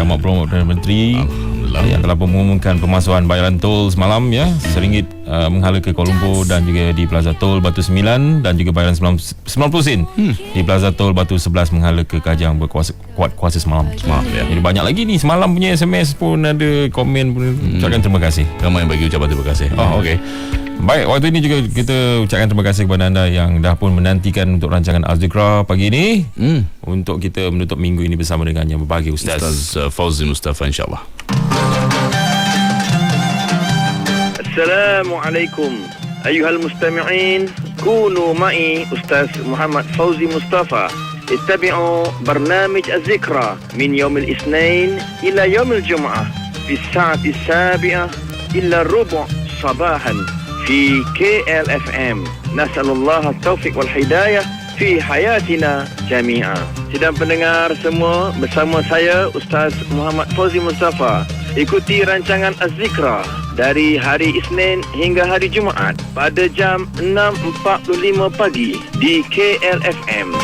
Yang Amat Perdana Menteri yang telah mengumumkan pemasuhan bayaran tol semalam ya, RM1 menghala ke Kuala Lumpur dan juga di Plaza Tol Batu 9, dan juga bayaran 90 sen di Plaza Tol Batu 11 menghala ke Kajang berkuat kuasa semalam ya. Jadi banyak lagi ni, semalam punya SMS pun ada, komen pun. Ucapkan terima kasih. Ramai yang bagi ucapan terima kasih. Okey. Baik, waktu ini juga kita ucapkan terima kasih kepada anda yang dah pun menantikan untuk rancangan Az-Zikra pagi ini, untuk kita menutup minggu ini bersama dengan yang berbahagia Ustaz Fauzi Mustafa, insyaAllah. Assalamualaikum ayuhal mustami'in, kunu ma'i Ustaz Muhammad Fauzi Mustafa. اتبعوا برنامج الذكرى من يوم الاثنين إلى يوم الجمعة في الساعة 7:00 إلا الربع صباحا في KLFM. نسأل الله التوفيق والهداية في حياتنا جميعا. Sidang pendengar semua, bersama saya Ustaz Muhammad Fauzi Mustafa. Ikuti rancangan Az-Zikra dari hari Isnin hingga hari Jumaat pada jam 6.45 pagi di KLFM.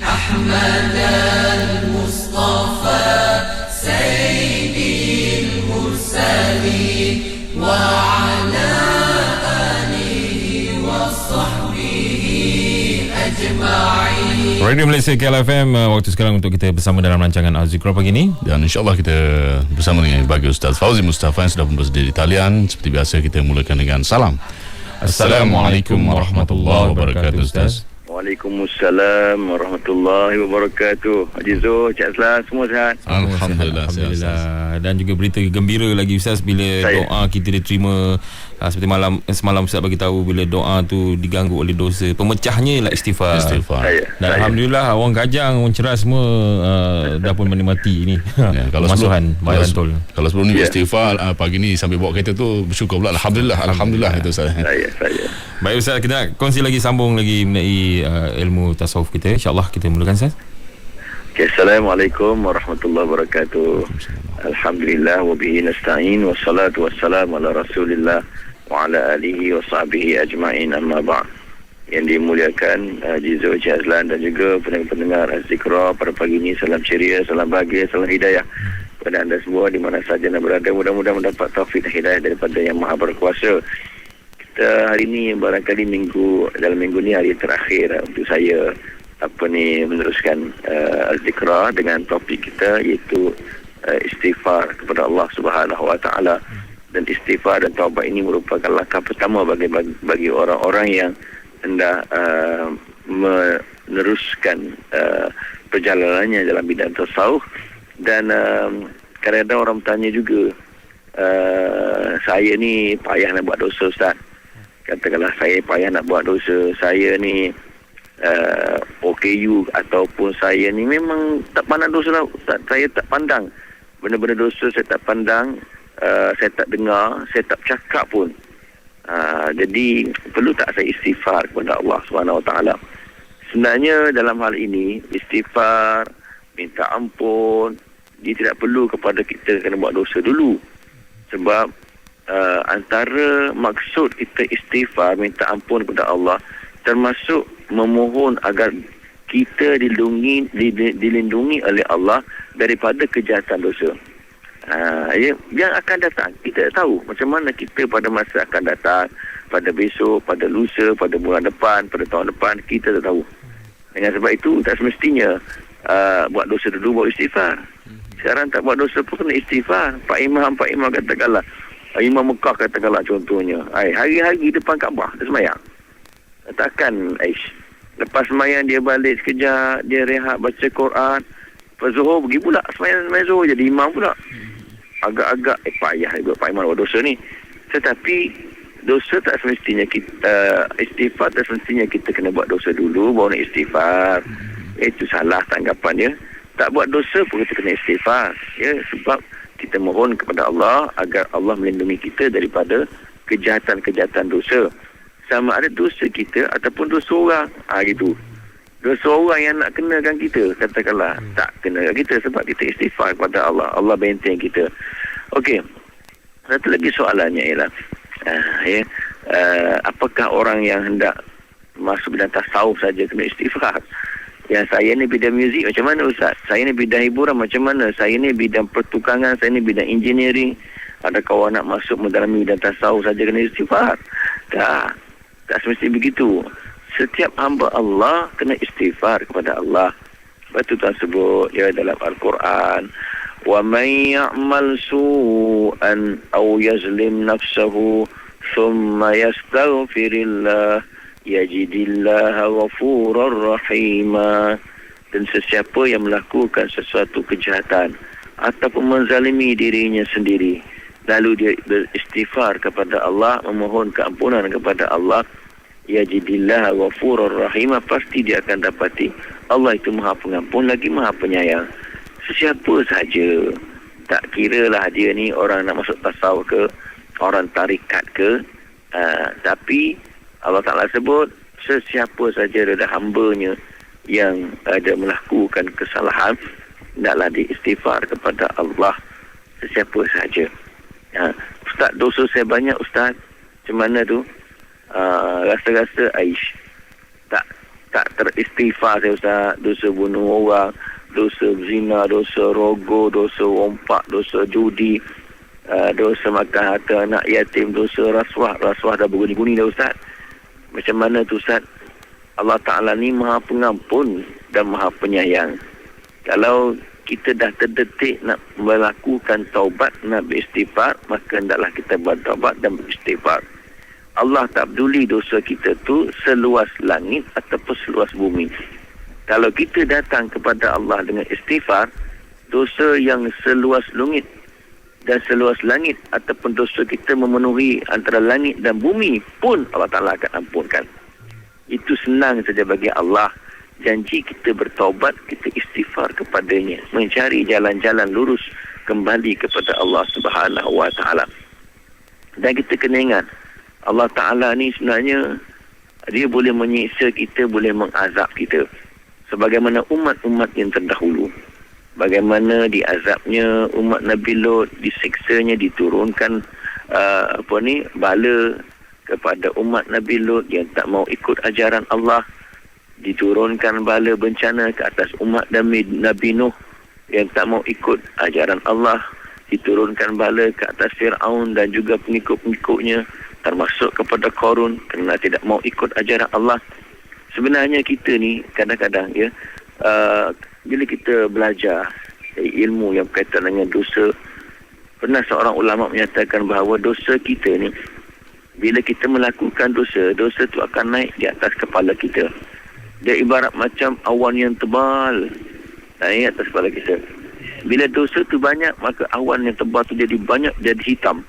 أحمد المصطفى سيد المرسلين وعلى آله وصحبه أجمعين. Radio Malaysia KLFM, waktu sekarang untuk kita bersama dalam rancangan Az-Zikra pagi ini. Dan insyaAllah kita bersama dengan bagi Ustaz Fauzi Mustafa yang sudah pun bersedia di talian. Seperti biasa kita mulakan dengan salam. Assalamualaikum warahmatullahi wabarakatuh Ustaz. Waalaikumsalam warahmatullahi wabarakatuh. Haji Zul, Cik Aslan, semua sihat? Alhamdulillah. Dan juga berita gembira lagi Ustaz, bila doa kita diterima. Seperti semalam Ustaz bagi tahu, bila doa tu diganggu oleh dosa, pemecahnya ialah istighfar. Dan alhamdulillah orang Kajang, orang Ceras semua dah pun menikmati ini. Kalau pemasuhan bayaran tol. Kalau sebelum ni istighfar, pagi ni sambil bawa kereta tu bersyukur pula. Alhamdulillah itu Ustaz. Saya. Baik Ustaz, kita nak kongsi lagi, sambung lagi mengenai ilmu tasawuf kita. InsyaAllah kita mulakan Ustaz. Assalamualaikum warahmatullahi wabarakatuh. Alhamdulillah wa bihi nasta'in, wassalatu wassalamu ala Rasulillah wa ala alihi wa sahbihi ajma'in, amma ba'd. Yang dimuliakan Jizo, Cik Azlan dan juga pendengar Az-Zikra pada pagi ini, salam ceria, salam bahagia, salam hidayah kepada anda semua di mana saja anda berada. Mudah-mudahan mendapat taufik dan hidayah daripada Yang Maha Berkuasa. Kita hari ini barangkali dalam minggu ni hari terakhir untuk saya meneruskan Az-Zikra dengan topik kita, iaitu istighfar kepada Allah Subhanahu Wa Taala. Dan istighfar dan taubat ini merupakan langkah pertama bagi orang-orang yang hendak meneruskan perjalanannya dalam bidang tasawuf. Dan kadang-kadang orang bertanya juga, saya ni payah nak buat dosa Ustaz. Katakanlah saya payah nak buat dosa, saya ni OKU ataupun saya ni memang tak pandang dosa lah Ustaz. Saya tak pandang benda-benda dosa, saya tak pandang, saya tak dengar, saya tak cakap pun. Jadi perlu tak saya istighfar kepada Allah SWT? Sebenarnya dalam hal ini istighfar, minta ampun, dia tidak perlu kepada kita kena buat dosa dulu. Sebab antara maksud kita istighfar, minta ampun kepada Allah, termasuk memohon agar kita dilindungi oleh Allah daripada kejahatan dosa. Yang akan datang, kita tak tahu macam mana kita pada masa akan datang, pada besok, pada lusa, pada bulan depan, pada tahun depan, kita tak tahu. Dengan sebab itu tak semestinya buat dosa dulu baru istighfar. Sekarang tak buat dosa pun kena istighfar. Pak Imam katakanlah, Imam Mekah katakanlah contohnya, hari-hari depan Kaabah dia semayang. Takkan lepas semayang dia balik sekejap, dia rehat baca Quran, lepas Zuhur pergi pula semayang Zuhur jadi imam pula. Agak-agak payah juga Pak Imam buat dosa ni. Tetapi dosa tak semestinya kita istighfar, tak semestinya kita kena buat dosa dulu baru nak istighfar. Itu salah tanggapannya. Tak buat dosa pun kita kena istighfar, ya, sebab kita mohon kepada Allah agar Allah melindungi kita daripada kejahatan-kejahatan dosa. Sama ada dosa kita ataupun dosa orang. Gitu. Dosa orang yang nak kenakan kita, katakanlah tak kenakan kita sebab kita istighfar kepada Allah. Allah benteng kita. Okey. Satu lagi soalannya ialah apakah orang yang hendak masuk bidang tasawuf saja kena istighfar? Yang saya ni bidang muzik macam mana Ustaz? Saya ni bidang hiburan macam mana? Saya ni bidang pertukangan, saya ni bidang engineering. Adakah orang nak masuk mendalami bidang tasawuf saja kena istighfar? Tak semesti begitu. Setiap hamba Allah kena istighfar kepada Allah. Sebab itu Tuhan sebut ya dalam Al-Quran, wa may ya'mal su'an aw yazlim nafsahu thumma yastaghfirillah yajidillaha ghafurur rahima. Dan sesiapa yang melakukan sesuatu kejahatan ataupun menzalimi dirinya sendiri, lalu dia beristighfar kepada Allah, memohon keampunan kepada Allah, yajidillaha ghafurur rahima, pasti dia akan dapati Allah itu Maha Pengampun lagi Maha Penyayang. Sesiapa saja, tak kiralah dia ni orang nak masuk tasawuf ke, orang tarikat ke, tapi Allah Ta'ala sebut sesiapa saja ada hambanya yang ada melakukan kesalahan, hendaklah diistighfar kepada Allah. Sesiapa saja. Ustaz, dosa saya banyak Ustaz. Macam mana tu? Rasa-rasa Aish tak teristighfar saya Ustaz. Dosa bunuh orang, dosa zina, dosa rogo, dosa rompak, dosa judi, dosa makan harta anak yatim, dosa rasuah dah berguni-guni dah Ustaz. Macam mana tu Ustaz? Allah Ta'ala ni Maha Pengampun dan Maha Penyayang. Kalau kita dah terdetik nak melakukan taubat, nak beristighfar, maka hendaklah kita bertaubat dan beristighfar. Allah tak peduli dosa kita tu seluas langit ataupun seluas bumi. Kalau kita datang kepada Allah dengan istighfar, dosa yang seluas langit dan seluas langit ataupun dosa kita memenuhi antara langit dan bumi pun Allah Ta'ala akan ampunkan. Itu senang saja bagi Allah. Janji kita bertaubat, kita istighfar kepadanya, mencari jalan-jalan lurus kembali kepada Allah Subhanahu Wa Ta'ala. Dan kita kena ingat, Allah Ta'ala ni sebenarnya dia boleh menyiksa kita, boleh mengazab kita, sebagaimana umat-umat yang terdahulu. Bagaimana diazabnya umat Nabi Lot, disiksanya, diturunkan bala kepada umat Nabi Lot yang tak mau ikut ajaran Allah. Diturunkan bala bencana ke atas umat Nabi Nuh yang tak mau ikut ajaran Allah. Diturunkan bala ke atas Fir'aun dan juga pengikut-pengikutnya, termasuk kepada Qarun kerana tidak mau ikut ajaran Allah. Sebenarnya kita ni kadang-kadang bila kita belajar ilmu yang berkaitan dengan dosa, pernah seorang ulama menyatakan bahawa dosa kita ni, bila kita melakukan dosa tu akan naik di atas kepala kita. Dia ibarat macam awan yang tebal naik atas kepala kita. Bila dosa tu banyak, maka awan yang tebal tu jadi banyak, jadi hitam.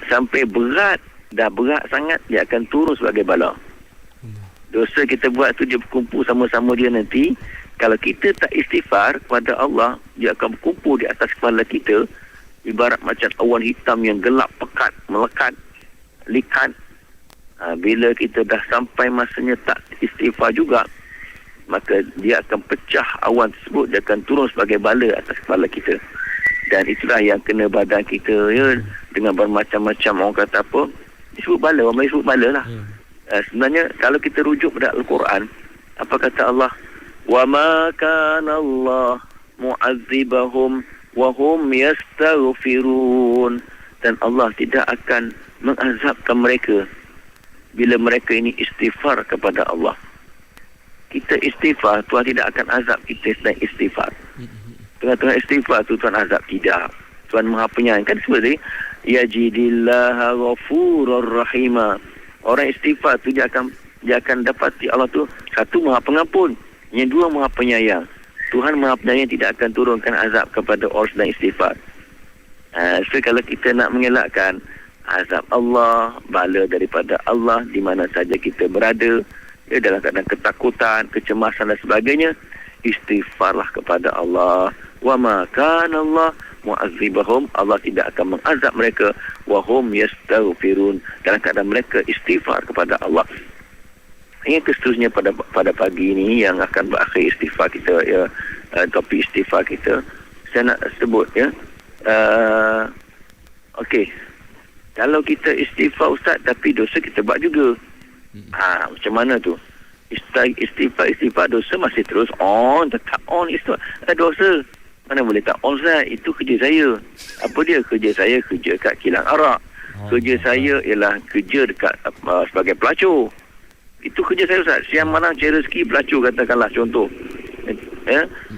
Sampai dah berat sangat, dia akan turun sebagai bala. Dosa kita buat tu dia berkumpul sama-sama dia nanti. Kalau kita tak istighfar kepada Allah, dia akan berkumpul di atas kepala kita, ibarat macam awan hitam yang gelap, pekat, melekat, likat. Bila kita dah sampai masanya tak istighfar juga, maka dia akan pecah awan tersebut, dia akan turun sebagai bala atas kepala kita. Dan itulah yang kena badan kita dengan bermacam-macam, orang kata apa, disebut bala, orang disebut bala lah. Sebenarnya kalau kita rujuk pada Al-Quran, apa kata Allah? Wa ma kana Allah mu'adzibahum wa hum yastaghfirun. Dan Allah tidak akan mengazabkan mereka bila mereka ini istighfar kepada Allah. Kita istighfar, Tuhan tidak akan azab kita sedang istighfar. Tengah-tengah istighfar tu Tuhan azab, tidak. Tuhan Maha Penyayang. Kan seperti yajidillaha ghafurur rahima. Orang istighfar tu dia akan dapati Allah tu, satu Maha Pengampun, yang dua Maha Penyayang. Tuhan Maha Penyayang tidak akan turunkan azab kepada orang sedang istighfar. So kalau kita nak mengelakkan azab Allah, bala daripada Allah di mana saja kita berada, dalam keadaan ketakutan, kecemasan dan sebagainya, istighfarlah kepada Allah. Wa ma kana Allah mu'adzibahum, Allah tidak akan mengazab mereka, wa hum yastaghfirun, dalam keadaan mereka istighfar kepada Allah. Yang seterusnya pada pagi ini yang akan berakhir istighfar kita, topik istighfar kita, saya nak sebut okey. Kalau kita istighfar Ustaz tapi dosa kita buat juga. Macam mana tu? Istighfar dosa masih terus on, tetap on istighfar. Dosa mana boleh tak on Ustaz? Itu kerja saya. Apa dia? Kerja saya kerja kat kilang arak. Kerja saya ialah kerja dekat sebagai pelacur. Itu kerja saya Ustaz. Siang malam cari rezeki pelacur katakanlah contoh.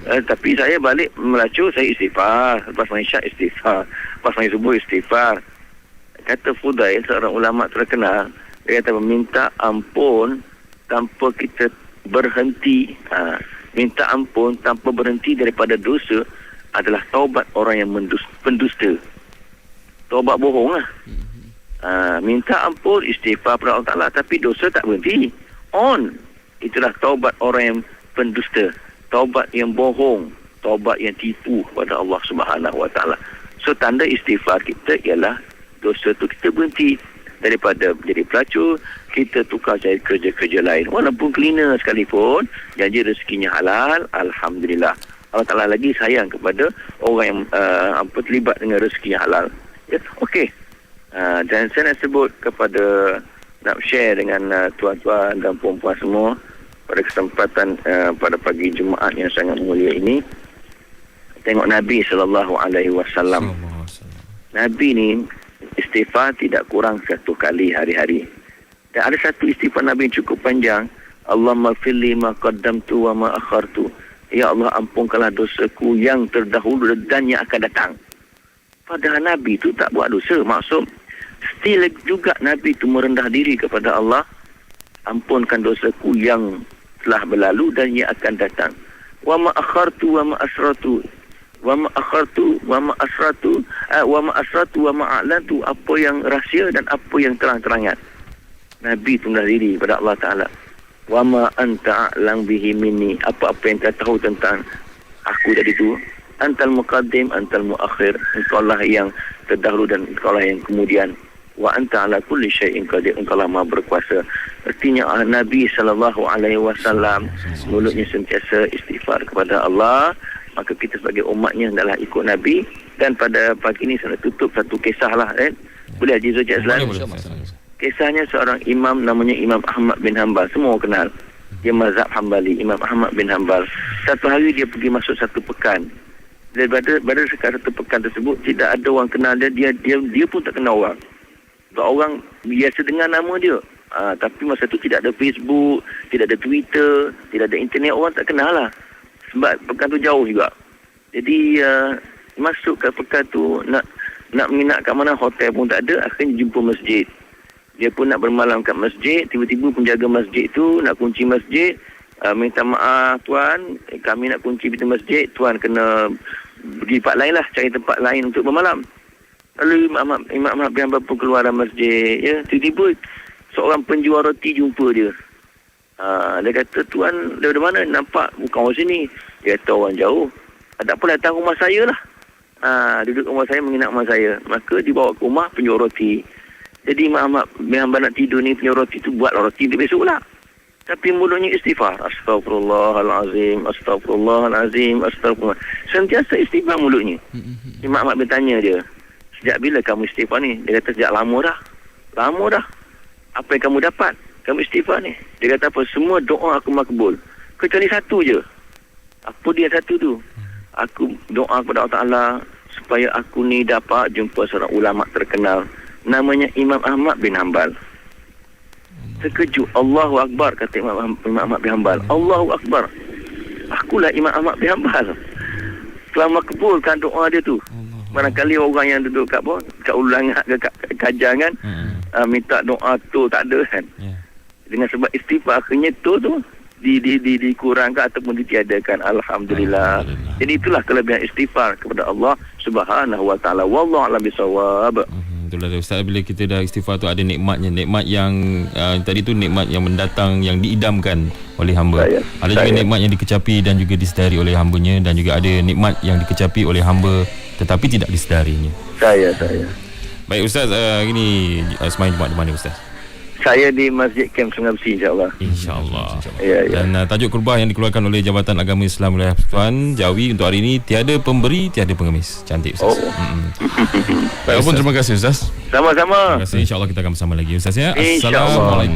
Tapi saya balik melacur, saya istighfar. Lepas main syak istighfar. Lepas main subuh istighfar. Kata Fudail, seorang ulama terkenal, dia kata meminta ampun tanpa kita berhenti. Minta ampun tanpa berhenti daripada dosa adalah taubat orang yang pendusta. Taubat bohong lah. Minta ampun, istighfar pada Allah Ta'ala, tapi dosa tak berhenti. On. Itulah taubat orang yang pendusta. Taubat yang bohong. Taubat yang tipu kepada Allah Subhanahu Wa Ta'ala. So tanda istighfar kita ialah dosa tu kita berhenti. Daripada jadi pelacur, kita tukar cari kerja-kerja lain. Walaupun cleaner sekalipun, janji rezekinya halal, Alhamdulillah. Allah Ta'ala lagi sayang kepada orang yang terlibat dengan rezeki halal. Ya, okey. Dan saya nak sebut kepada, nak share dengan tuan-tuan dan puan-puan semua pada kesempatan pada pagi Jumaat yang sangat mulia ini. Tengok Nabi SAW. Nabi ni istighfar tidak kurang 1 kali hari-hari. Dan ada satu istighfar Nabi yang cukup panjang. Allahumma firli ma qaddamtu wa ma akhartu. Ya Allah, ampunkanlah dosaku yang terdahulu dan yang akan datang. Padahal Nabi tu tak buat dosa. Maksud still juga Nabi tu merendah diri kepada Allah. Ampunkan dosaku yang telah berlalu dan yang akan datang. Wa ma akhartu wa ma asratu. Wa ma akhartu wa ma asratu wa ma asratu wa ma a'lantu. Apa yang rahsia dan apa yang terang-terangan. Nabi tu merendah diri kepada Allah Ta'ala. Wa ma anta a'lam bihi minni. Apa-apa yang kau tahu tentang aku tadi tu. Antal muqaddim, antal muakhir. Engkau lah yang terdahulu dan engkau lah yang kemudian. Wa anta ala kulli syai'in qadir. Engkau lah Maha berkuasa. Artinya Nabi SAW mulutnya sentiasa istighfar kepada Allah. Maka kita sebagai umatnya hendaklah ikut Nabi. Dan pada pagi ini saya nak tutup satu kisah lah. Boleh Haji Zul Azlan? Kisahnya seorang imam namanya Imam Ahmad bin Hanbal. Semua kenal. Dia mazhab Hanbali, Imam Ahmad bin Hanbal. Satu hari dia pergi masuk satu pekan. Daripada sekat satu pekan tersebut, tidak ada orang kenal dia. Dia pun tak kenal orang. Orang biasa dengar nama dia. Tapi masa tu tidak ada Facebook, tidak ada Twitter, tidak ada internet. Orang tak kenal lah. Sebab pekan tu jauh juga. Jadi masuk ke pekan tu, nak menginap kat mana, hotel pun tak ada. Akhirnya jumpa masjid. Dia pun nak bermalam kat masjid. Tiba-tiba penjaga masjid tu nak kunci masjid. Minta maaf tuan, kami nak kunci pintu masjid. Tuan kena pergi tempat lain lah, cari tempat lain untuk bermalam. Lalu Imam Ahmad bin Hanbal pun keluar dari masjid. Ya, tiba-tiba seorang penjual roti jumpa dia. Dia kata, tuan dari mana? Nampak bukan orang sini. Dia kata, orang jauh. Tak apa, datang rumah saya lah. Duduk rumah saya, menginap rumah saya. Maka dibawa ke rumah penjual roti. Jadi Imam Ahmad bin Hanbal nak tidur ni, penjual roti tu buatlah roti untuk besok lah. Tapi mulutnya istighfar. Astaghfirullahalazim, astaghfirullahalazim, astaghfirullah. Sentiasa istighfar mulutnya. Imam Ahmad bertanya dia, sejak bila kamu istighfar ni? Dia kata, sejak lama dah. Lama dah. Apa yang kamu dapat? Kamu istighfar ni. Dia kata apa? Semua doa aku makbul. Kecuali satu je. Apa dia satu tu? Aku doa kepada Allah Ta'ala supaya aku ni dapat jumpa seorang ulama terkenal. Namanya Imam Ahmad bin Hanbal. Terkejut. Allahu Akbar, kata Imam Ahmad bin Hanbal. Allahu Akbar. Akulah Imam Ahmad bin Hanbal. Telah makbulkan doa dia tu. Barangkali orang yang duduk kat ulangan ke kat kajangan minta doa tu tak ada kan. Dengan sebab istighfar akhirnya tu dikurangkan ataupun ditiadakan. Alhamdulillah. Jadi itulah kelebihan istighfar kepada Allah Subhanahu Wa Ta'ala. Wallahu a'lam bisawab. Itulah Ustaz, bila kita dah istighfar tu ada nikmatnya. Nikmat yang tadi tu nikmat yang mendatang, yang diidamkan oleh hamba. Ada juga nikmat yang dikecapi dan juga disedari oleh hambanya. Dan juga ada nikmat yang dikecapi oleh hamba tetapi tidak disedarinya. Saya. Baik Ustaz, ini semalam Jumaat di mana Ustaz? Saya di Masjid Kem Sungai Besi, insyaAllah. InsyaAllah. Ya. Dan tajuk kurbah yang dikeluarkan oleh Jabatan Agama Islam Wilayah Persekutuan Jawi untuk hari ini, tiada pemberi, tiada pengemis. Cantik Ustaz. Baik, terima kasih Ustaz. Sama-sama. Terima kasih. InsyaAllah kita akan bersama lagi Ustaz ya. InsyaAllah. Assalamualaikum.